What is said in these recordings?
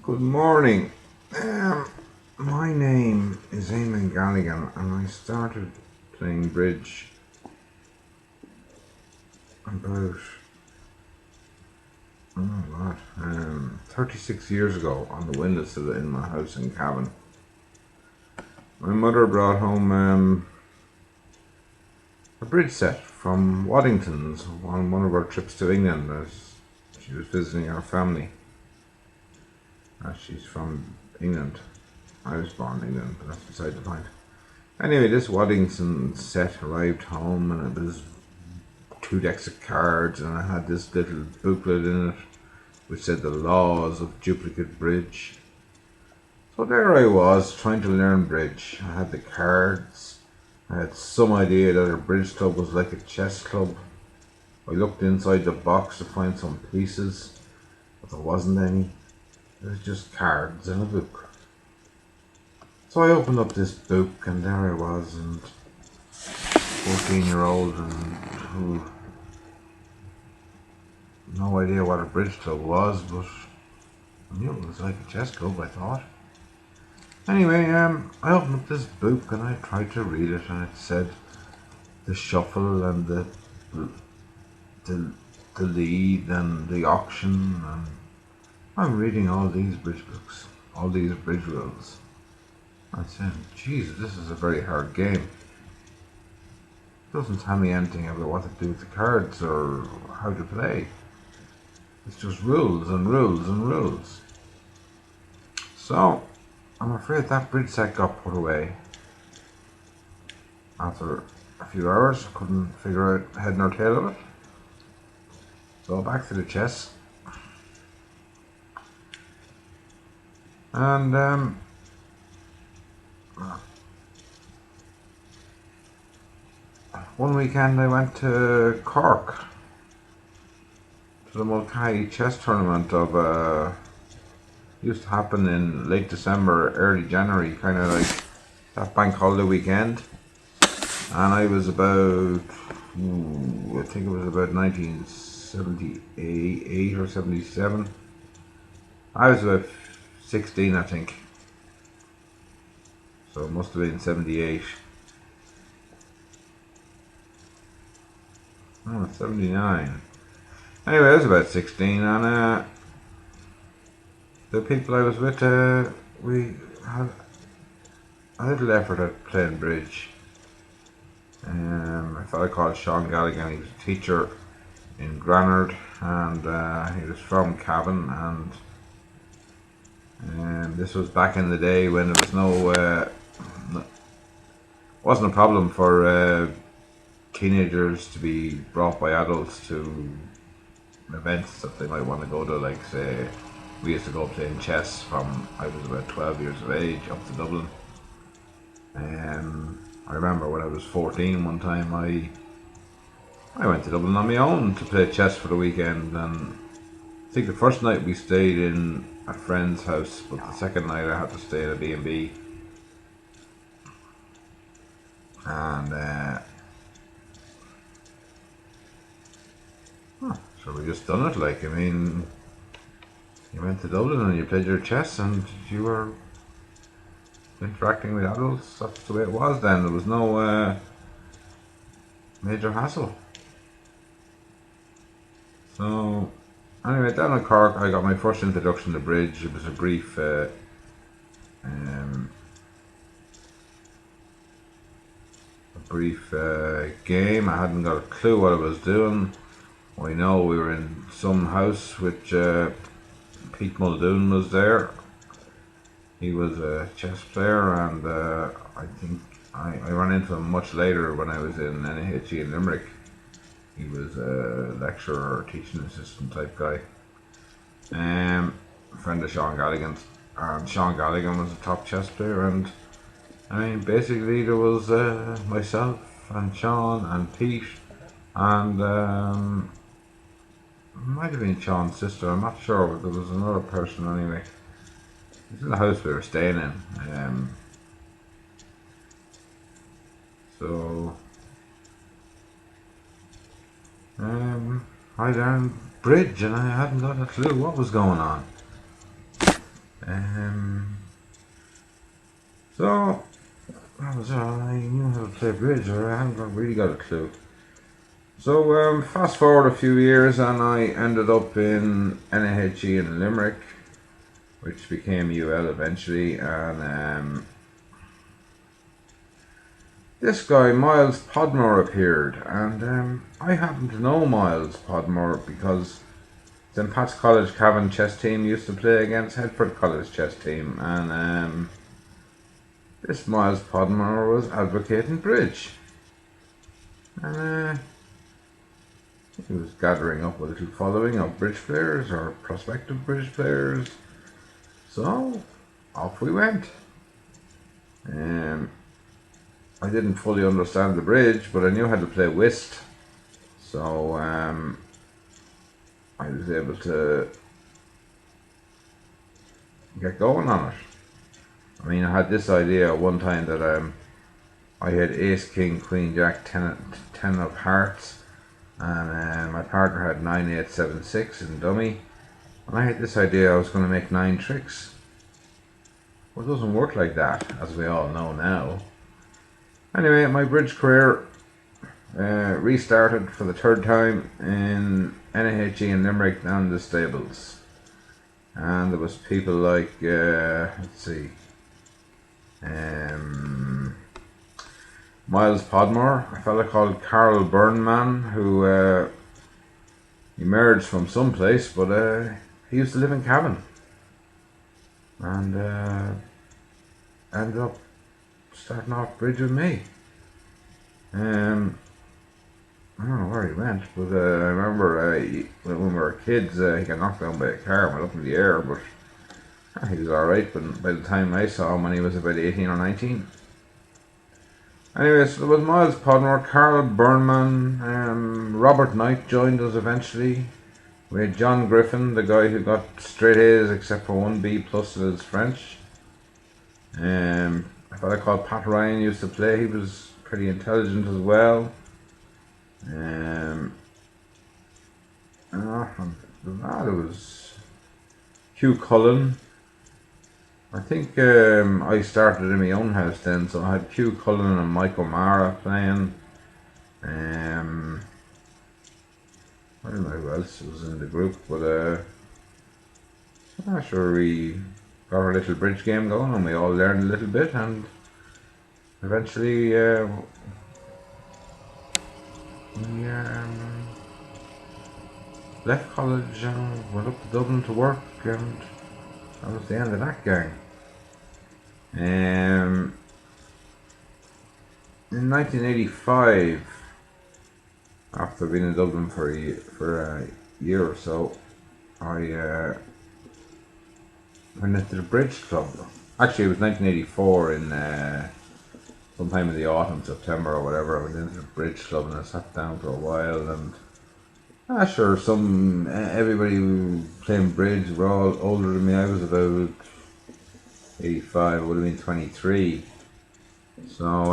Good morning. My name is Eamon Galligan, and I started playing bridge about 36 years ago on the windowsill in my house in Cavan. My mother brought home a bridge set from Waddington's on one of our trips to England as she was visiting our family. She's from England. I was born in England, but that's beside the point. Anyway, this Waddington set arrived home, and it was 2 decks of cards, and I had this little booklet in it which said the laws of duplicate bridge. So there I was trying to learn bridge. I had the cards. I had some idea that a bridge club was like a chess club. I looked inside the box to find some pieces, but there wasn't any. It was just cards and a book. So I opened up this book, and there I was, and 14-year-old, and no idea what a bridge club was, but I knew it was like a chess club, I thought. Anyway, I opened up this book and I tried to read it, and it said the shuffle and the lead and the auction, and I'm reading all these bridge books, all these bridge rules. I said, Jesus, this is a very hard game. It doesn't tell me anything about what to do with the cards or how to play. It's just rules and rules and rules. So, I'm afraid that bridge set got put away. After a few hours, I couldn't figure out head nor tail of it. So back to the chess. And one weekend I went to Cork to the Mulcahy chess tournament of used to happen in late December, early January, kind of like that bank holiday weekend. And I was about, I think it was about 1978 or 77. I was about 16, I think. So it must have been 78. Oh, 79. Anyway, I was about 16, and the people I was with, we had a little effort at playing bridge. A fellow called Eamon Galligans, he was a teacher in Granard, and he was from Cavan, and this was back in the day when there was wasn't a problem for teenagers to be brought by adults to events that they might want to go to, like say we used to go playing chess from I was about 12 years of age up to Dublin. I remember when I was 14 one time I went to Dublin on my own to play chess for the weekend, and I think the first night we stayed in a friend's house, but the second night I had to stay at a B&B. And so we just done it, like, I mean, you went to Dublin and you played your chess and you were interacting with adults. That's the way it was then. There was no major hassle. So anyway, down in Cork I got my first introduction to bridge. It was a brief game. I hadn't got a clue what I was doing. I know we were in some house which Pete Muldoon was there. He was a chess player, and I think I ran into him much later when I was in NAHE in Limerick. He was a lecturer or teaching assistant type guy. A friend of Eamon Galligans, and Eamon Galligan was a top chess player, and I mean basically there was myself and Sean and Pete and might have been Sean's sister, I'm not sure, but there was another person anyway. It was in the house we were staying in. So I learned bridge and I hadn't got a clue what was going on. So that was all. I knew how to play bridge, or I haven't really got a clue. So fast forward a few years, and I ended up in NAHE in Limerick, which became UL eventually, and this guy, Miles Podmore, appeared, and I happen to know Miles Podmore because St. Pat's College Cavan chess team used to play against Hertford College chess team, and this Miles Podmore was advocating bridge. And he was gathering up a little following of bridge players, or prospective bridge players. So off we went. I didn't fully understand the bridge, but I knew how to play whist. So I was able to get going on it. I mean, I had this idea at one time that I had ace, king, queen, jack, 10 of hearts, and my partner had 9, 8, 7, 6 in dummy, and I had this idea I was going to make 9 tricks. Well, it doesn't work like that, as we all know now. Anyway, my bridge career restarted for the 3rd time in NAHE in Limerick and the stables. And there was people like, let's see, Miles Podmore, a fella called Carl Burnman, who emerged from someplace, but he used to live in Cavan, and ended up starting off bridge with me. I don't know where he went, but I remember when we were kids, he got knocked down by a car and went up in the air, but he was alright. But by the time I saw him, when he was about 18 or 19. Anyway, so there was Miles Podmore, Carl Burnman, Robert Knight joined us eventually. We had John Griffin, the guy who got straight A's except for 1 B plus in his French. A fella called Pat Ryan used to play. He was pretty intelligent as well. There was Hugh Cullen. I think I started in my own house then, so I had Hugh Cullen and Mike O'Mara playing. I don't know who else was in the group, but I'm not sure we got our little bridge game going, and we all learned a little bit, and eventually we left college and went up to Dublin to work, and that was the end of that gang. In 1985, after being in Dublin for a year or so, I went into the bridge club. Actually, it was 1984 in sometime in the autumn, September or whatever. I went into the bridge club and I sat down for a while, and sure, everybody who playing bridge were all older than me. I was about 85, I would have been 23. So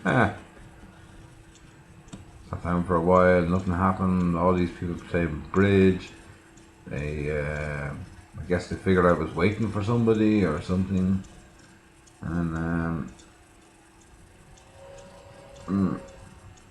sat down for a while, nothing happened. All these people playing bridge. They I guess they figured I was waiting for somebody or something, and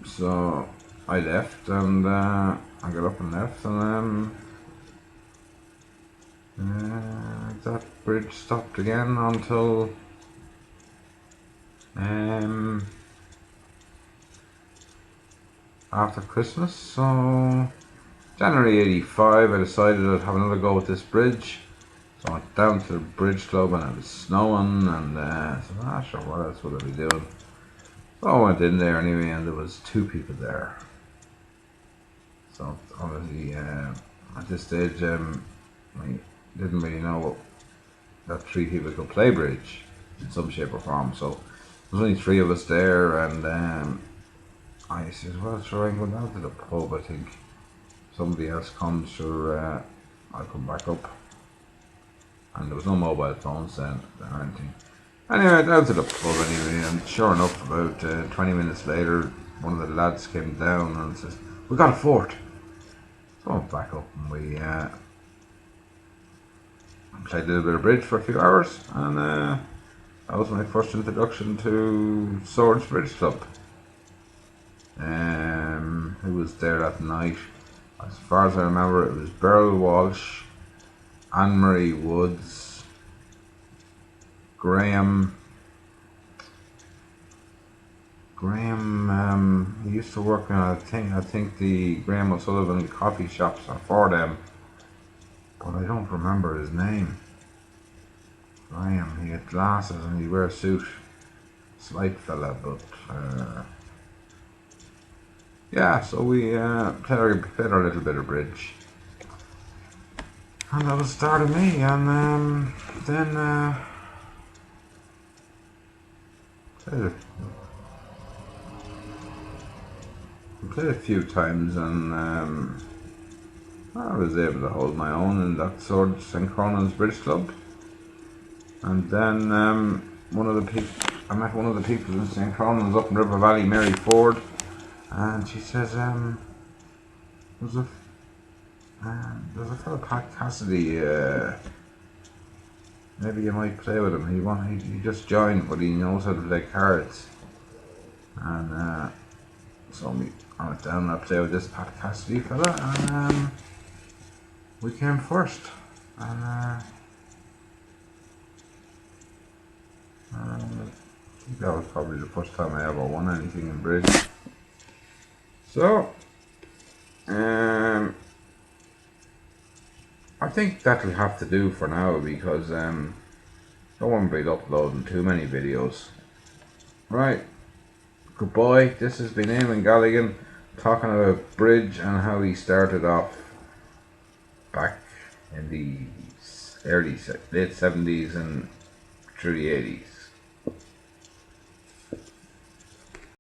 so I left, and I got up and left, and that bridge stopped again until after Christmas. So January 85, I decided I'd have another go at this bridge. So I went down to the bridge club, and it was snowing, and I said, sure, what else would I be doing? So I went in there anyway, and there was 2 people there. So obviously at this stage I didn't really know that 3 people could play bridge in some shape or form. So there was only 3 of us there, and I said, well, sure, I can go down to the pub. I think somebody else comes, sure, I'll come back up. And there was no mobile phones then or anything. Anyway, down to the pub anyway, and sure enough, about 20 minutes later, one of the lads came down and says, we got a fort. So I went back up, and we played a little bit of bridge for a few hours, and that was my first introduction to Swords Bridge Club. Who was there that night? As far as I remember, it was Beryl Walsh, Anne-Marie Woods, Graham, he used to work in I think the Graham O'Sullivan coffee shops for them, but I don't remember his name. Graham, he had glasses and he wear a suit. Slight fella, but yeah, so we played our little bit of bridge. And that was the start of me, and then played a few times, and I was able to hold my own in that Swords and Cronin's Bridge Club. And then I met one of the people in St. Cronin's up in River Valley, Mary Ford, and she says, there's a fellow, Pat Cassidy, maybe you might play with him. He just joined, but he knows how to play cards. And so I went down and I played with this Pat Cassidy fella, and we came first. And I think that was probably the first time I ever won anything in bridge. So, I think that'll have to do for now, because I won't be uploading too many videos. Right, goodbye. This has been Eamon Galligan talking about bridge and how he started off back in the late 70s and through the 80s.